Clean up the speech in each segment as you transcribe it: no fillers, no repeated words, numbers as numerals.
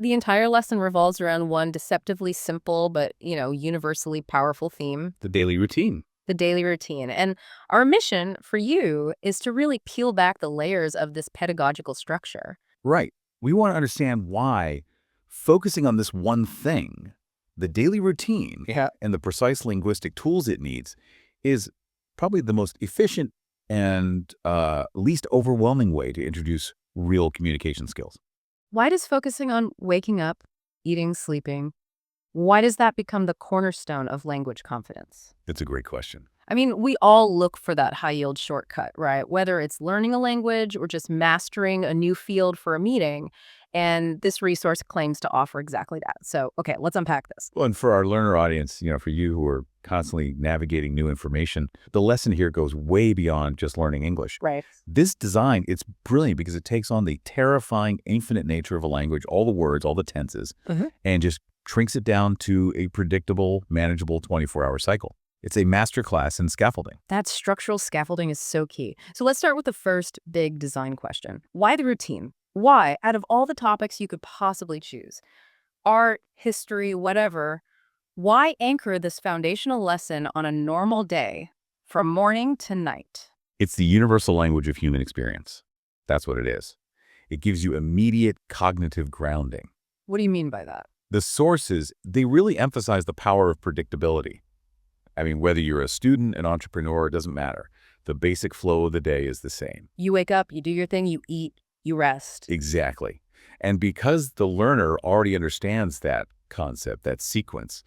The entire lesson revolves around one deceptively simple but, universally powerful theme, The daily routine. the daily routine. And our mission for you is to really peel back the layers of this pedagogical structure. Right. We want to understand why focusing on this one thing, the daily routine, and the precise linguistic tools it needs is probably the most efficient and least overwhelming way to introduce real communication skills. Why does focusing on waking up, eating, sleeping, why does that become the cornerstone of language confidence? It's a great question. I mean, we all look for that high-yield shortcut, right? Whether it's learning a language or just mastering a new field for a meeting. And this resource claims to offer exactly that. So, okay, let's unpack this. Well, and for our learner audience, for you who are constantly navigating new information, the lesson here goes way beyond just learning English. Right. This design, it's brilliant because it takes on the terrifying infinite nature of a language, all the words, all the tenses, and just shrinks it down to a predictable, manageable 24-hour cycle. It's a masterclass in scaffolding. That structural scaffolding is so key. So let's start with the first big design question. Why the routine? Why, out of all the topics you could possibly choose, art, history, whatever, why anchor this foundational lesson on a normal day from morning to night? It's the universal language of human experience. That's what it is. It gives you immediate cognitive grounding. What do you mean by that? The sources, they really emphasize the power of predictability. I mean, whether you're a student, an entrepreneur, it doesn't matter. The basic flow of the day is the same. You wake up, you do your thing, you eat, you rest. Exactly. And because the learner already understands that concept, that sequence,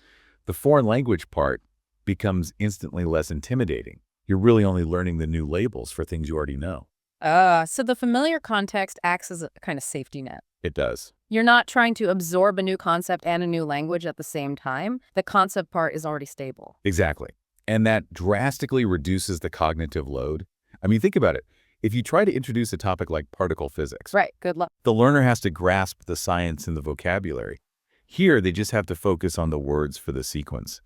the foreign language part becomes instantly less intimidating. You're really only learning the new labels for things you already know. So the familiar context acts as a kind of safety net. It does. You're not trying to absorb a new concept and a new language at the same time. The concept part is already stable. Exactly. And that drastically reduces the cognitive load. I mean, think about it. If you try to introduce a topic like particle physics, Right, good luck. the learner has to grasp the science and the vocabulary. Here, they just have to focus on the words for the sequence.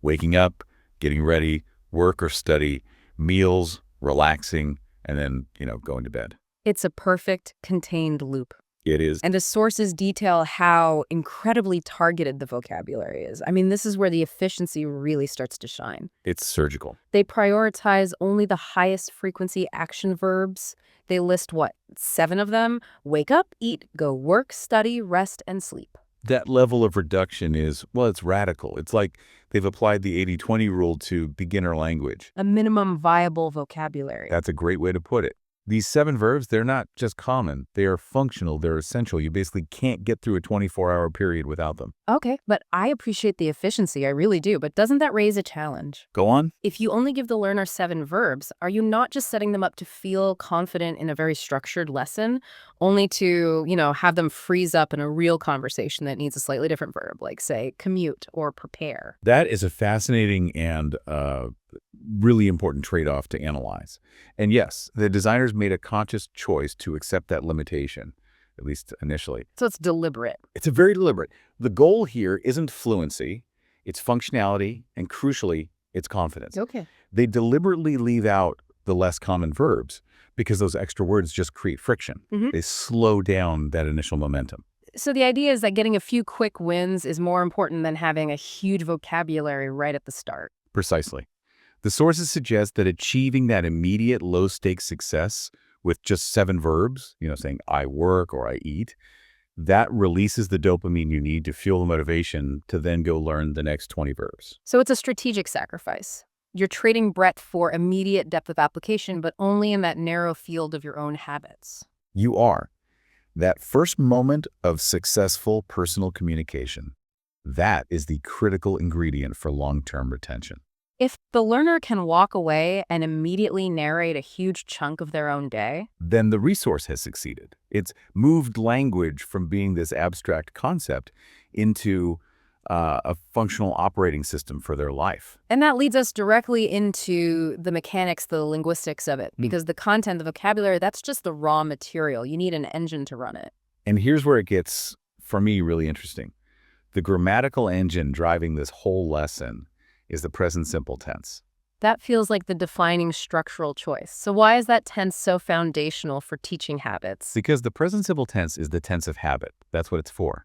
Waking up, getting ready, work or study, meals, relaxing, and then, going to bed. It's a perfect contained loop. It is. And the sources detail how incredibly targeted the vocabulary is. I mean, this is where the efficiency really starts to shine. It's surgical. They prioritize only the highest frequency action verbs. They list, 7 of them? Wake up, eat, go work, study, rest, and sleep. That level of reduction is, it's radical. It's like they've applied the 80-20 rule to beginner language. A minimum viable vocabulary. That's a great way to put it. These 7 verbs, they're not just common. They are functional. They're essential. You basically can't get through a 24-hour period without them. Okay, but I appreciate the efficiency. I really do. But doesn't that raise a challenge? Go on. If you only give the learner 7 verbs, are you not just setting them up to feel confident in a very structured lesson, only to, have them freeze up in a real conversation that needs a slightly different verb, like, say, commute or prepare? That is a fascinating and really important trade-off to analyze. And yes, the designers made a conscious choice to accept that limitation, at least initially. So it's deliberate. It's a very deliberate. The goal here isn't fluency, it's functionality, and crucially, it's confidence. Okay. They deliberately leave out the less common verbs because those extra words just create friction. They slow down that initial momentum. So the idea is that getting a few quick wins is more important than having a huge vocabulary right at the start. Precisely. The sources suggest that achieving that immediate low-stakes success with just 7 verbs, saying I work or I eat, that releases the dopamine you need to fuel the motivation to then go learn the next 20 verbs. So it's a strategic sacrifice. You're trading breadth for immediate depth of application, but only in that narrow field of your own habits. You are. That first moment of successful personal communication, that is the critical ingredient for long-term retention. If the learner can walk away and immediately narrate a huge chunk of their own day, then the resource has succeeded. It's moved language from being this abstract concept into a functional operating system for their life. And that leads us directly into the mechanics, the linguistics of it, because the content, the vocabulary, that's just the raw material. You need an engine to run it. And here's where it gets, for me, really interesting. The grammatical engine driving this whole lesson is the present simple tense. That feels like the defining structural choice. So why is that tense so foundational for teaching habits? Because the present simple tense is the tense of habit. That's what it's for.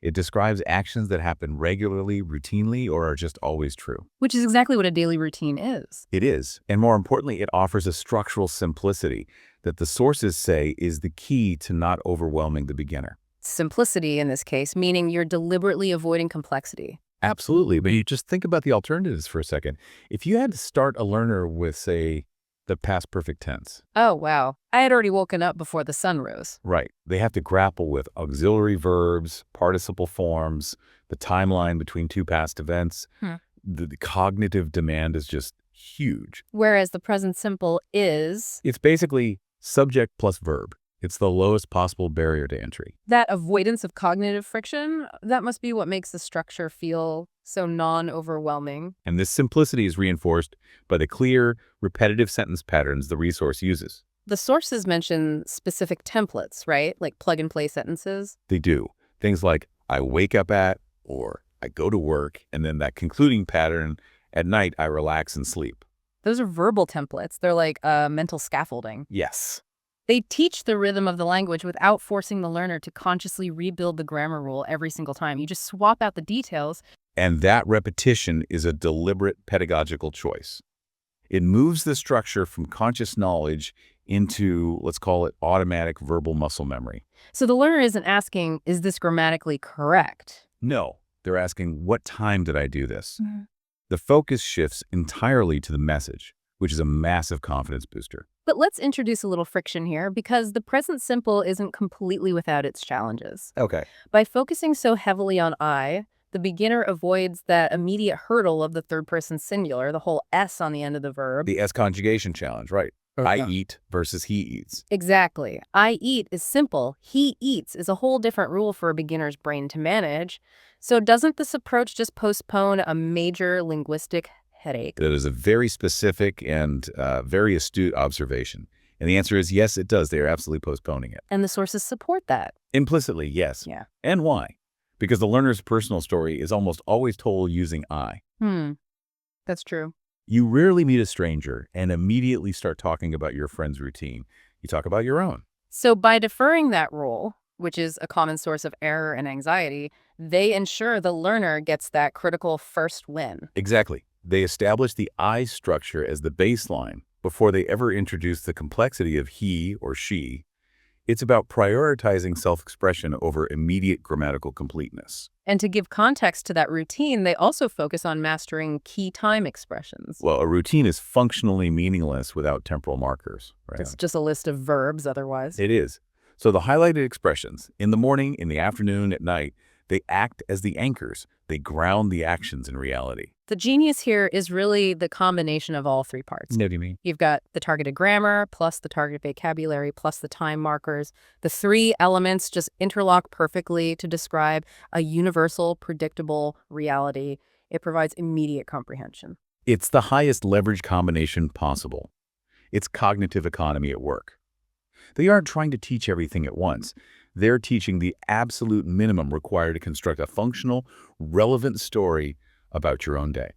It describes actions that happen regularly, routinely, or are just always true. Which is exactly what a daily routine is. It is, and more importantly, it offers a structural simplicity that the sources say is the key to not overwhelming the beginner. Simplicity in this case, meaning you're deliberately avoiding complexity. Absolutely, but you just think about the alternatives for a second. If you had to start a learner with, say, the past perfect tense, Oh, wow. I had already woken up before the sun rose. right, they have to grapple with auxiliary verbs, participle forms, the timeline between two past events. Hmm. The cognitive demand is just huge. Whereas the present simple is It's basically subject plus verb. It's the lowest possible barrier to entry. that avoidance of cognitive friction. That must be what makes the structure feel so non-overwhelming. And this simplicity is reinforced by the clear, repetitive sentence patterns the resource uses. The sources mention specific templates, right? Like plug-and-play sentences. They do. Things like, I wake up at, or I go to work, and then that concluding pattern, at night I relax and sleep. Those are verbal templates. They're like mental scaffolding. Yes. They teach the rhythm of the language without forcing the learner to consciously rebuild the grammar rule every single time. You just swap out the details. And that repetition is a deliberate pedagogical choice. It moves the structure from conscious knowledge into, let's call it, automatic verbal muscle memory. So the learner isn't asking, is this grammatically correct? No, they're asking, what time did I do this? The focus shifts entirely to the message, which is a massive confidence booster. But let's introduce a little friction here because the present simple isn't completely without its challenges. Okay. By focusing so heavily on I, the beginner avoids that immediate hurdle of the third person singular, the whole S on the end of the verb. The S conjugation challenge, right? I eat versus he eats. Exactly. I eat is simple. He eats is a whole different rule for a beginner's brain to manage. So doesn't this approach just postpone a major linguistic headache? That is a very specific and very astute observation. And the answer is yes, it does. They are absolutely postponing it. And the sources support that. Implicitly, yes. Yeah. And why? Because the learner's personal story is almost always told using I. That's true. You rarely meet a stranger and immediately start talking about your friend's routine. You talk about your own. So by deferring that rule, which is a common source of error and anxiety, they ensure the learner gets that critical first win. Exactly. They establish the I structure as the baseline before they ever introduce the complexity of he or she. It's about prioritizing self-expression over immediate grammatical completeness. And to give context to that routine, they also focus on mastering key time expressions. Well, a routine is functionally meaningless without temporal markers, right? It's just a list of verbs otherwise. It is. So the highlighted expressions, in the morning, in the afternoon, at night, they act as the anchors. They ground the actions in reality. The genius here is really the combination of all three parts. What do you mean? You've got the targeted grammar, plus the targeted vocabulary, plus the time markers. The three elements just interlock perfectly to describe a universal, predictable reality. It provides immediate comprehension. It's the highest leverage combination possible. It's cognitive economy at work. They aren't trying to teach everything at once. They're teaching the absolute minimum required to construct a functional, relevant story about your own day.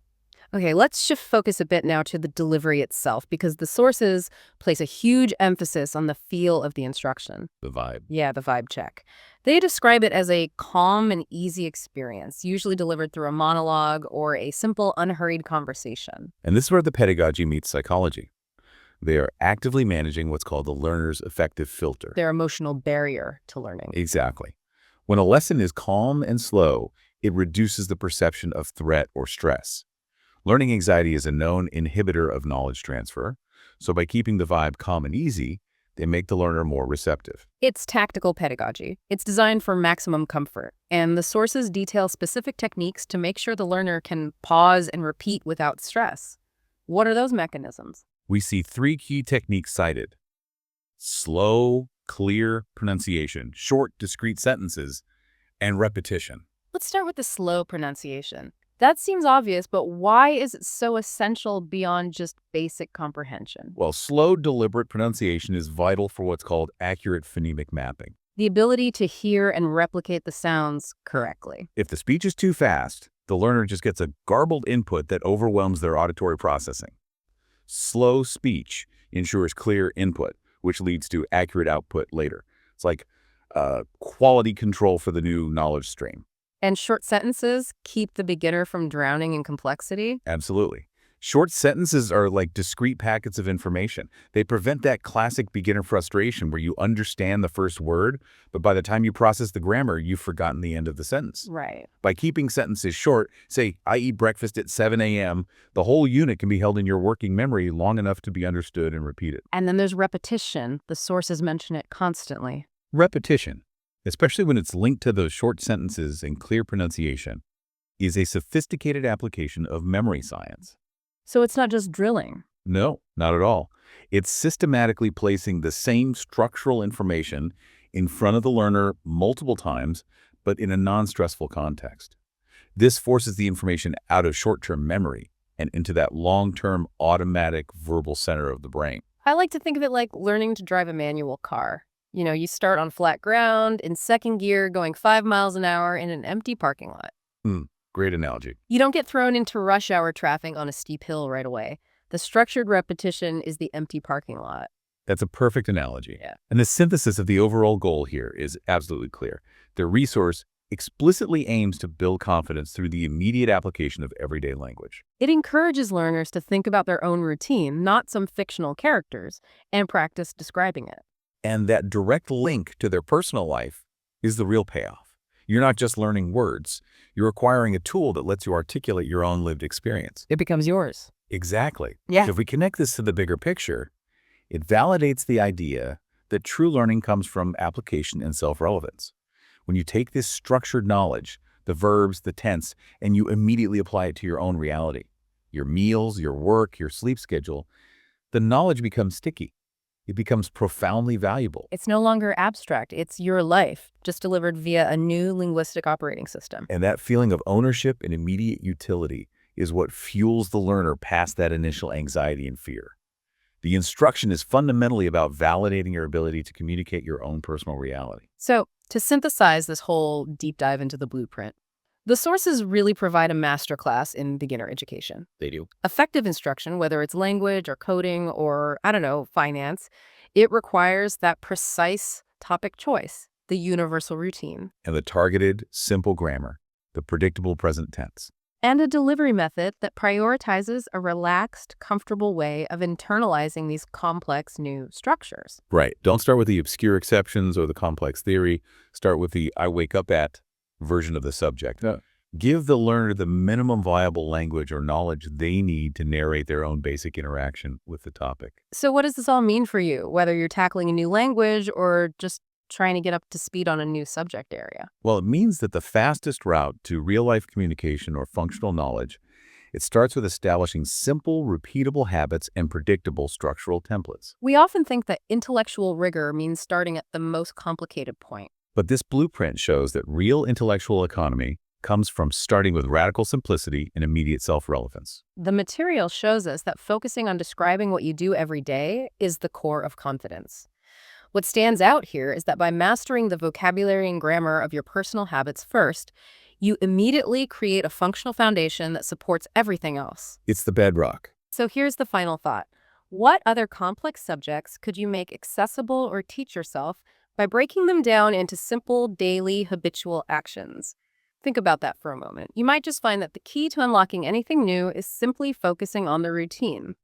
Okay, let's shift focus a bit now to the delivery itself, because the sources place a huge emphasis on the feel of the instruction. The vibe. Yeah, the vibe check. They describe it as a calm and easy experience, usually delivered through a monologue or a simple, unhurried conversation. And this is where the pedagogy meets psychology. They are actively managing what's called the learner's affective filter. Their emotional barrier to learning. Exactly. When a lesson is calm and slow, it reduces the perception of threat or stress. Learning anxiety is a known inhibitor of knowledge transfer, so by keeping the vibe calm and easy, they make the learner more receptive. It's tactical pedagogy. It's designed for maximum comfort, and the sources detail specific techniques to make sure the learner can pause and repeat without stress. What are those mechanisms? We see three key techniques cited: slow, clear pronunciation, short, discrete sentences, and repetition. Let's start with the slow pronunciation. That seems obvious, but why is it so essential beyond just basic comprehension? Well, slow, deliberate pronunciation is vital for what's called accurate phonemic mapping. The ability to hear and replicate the sounds correctly. If the speech is too fast, the learner just gets a garbled input that overwhelms their auditory processing. Slow speech ensures clear input, which leads to accurate output later. It's like quality control for the new knowledge stream. And short sentences keep the beginner from drowning in complexity. Absolutely. Short sentences are like discrete packets of information. They prevent that classic beginner frustration where you understand the first word, but by the time you process the grammar, you've forgotten the end of the sentence. Right. By keeping sentences short, say, I eat breakfast at 7 a.m., the whole unit can be held in your working memory long enough to be understood and repeated. And then there's repetition. The sources mention it constantly. Repetition, especially when it's linked to those short sentences and clear pronunciation, is a sophisticated application of memory science. So it's not just drilling. No, not at all. It's systematically placing the same structural information in front of the learner multiple times, but in a non-stressful context. This forces the information out of short-term memory and into that long-term automatic verbal center of the brain. I like to think of it like learning to drive a manual car. You start on flat ground, in second gear, going 5 miles an hour in an empty parking lot. Hmm, great analogy. You don't get thrown into rush hour traffic on a steep hill right away. The structured repetition is the empty parking lot. That's a perfect analogy. Yeah. And the synthesis of the overall goal here is absolutely clear. The resource explicitly aims to build confidence through the immediate application of everyday language. It encourages learners to think about their own routine, not some fictional characters, and practice describing it. And that direct link to their personal life is the real payoff. You're not just learning words, you're acquiring a tool that lets you articulate your own lived experience. It becomes yours. Exactly. Yeah. So if we connect this to the bigger picture, it validates the idea that true learning comes from application and self-relevance. When you take this structured knowledge, the verbs, the tense, and you immediately apply it to your own reality, your meals, your work, your sleep schedule, the knowledge becomes sticky. It becomes profoundly valuable. It's no longer abstract. It's your life, just delivered via a new linguistic operating system. And that feeling of ownership and immediate utility is what fuels the learner past that initial anxiety and fear. The instruction is fundamentally about validating your ability to communicate your own personal reality. So, to synthesize this whole deep dive into the blueprint, the sources really provide a masterclass in beginner education. They do. Effective instruction, whether it's language or coding or, finance, it requires that precise topic choice, the universal routine, And the targeted, simple grammar, the predictable present tense. and a delivery method that prioritizes a relaxed, comfortable way of internalizing these complex new structures. Right. Don't start with the obscure exceptions or the complex theory. Start with the I wake up at version of the subject. Yeah. Give the learner the minimum viable language or knowledge they need to narrate their own basic interaction with the topic. So what does this all mean for you, whether you're tackling a new language or just trying to get up to speed on a new subject area? Well, it means that the fastest route to real-life communication or functional knowledge, it starts with establishing simple, repeatable habits and predictable structural templates. We often think that intellectual rigor means starting at the most complicated point. But this blueprint shows that real intellectual economy comes from starting with radical simplicity and immediate self-relevance. The material shows us that focusing on describing what you do every day is the core of confidence. What stands out here is that by mastering the vocabulary and grammar of your personal habits first, you immediately create a functional foundation that supports everything else. It's the bedrock. So here's the final thought. What other complex subjects could you make accessible or teach yourself by breaking them down into simple, daily, habitual actions? Think about that for a moment. You might just find that the key to unlocking anything new is simply focusing on the routine.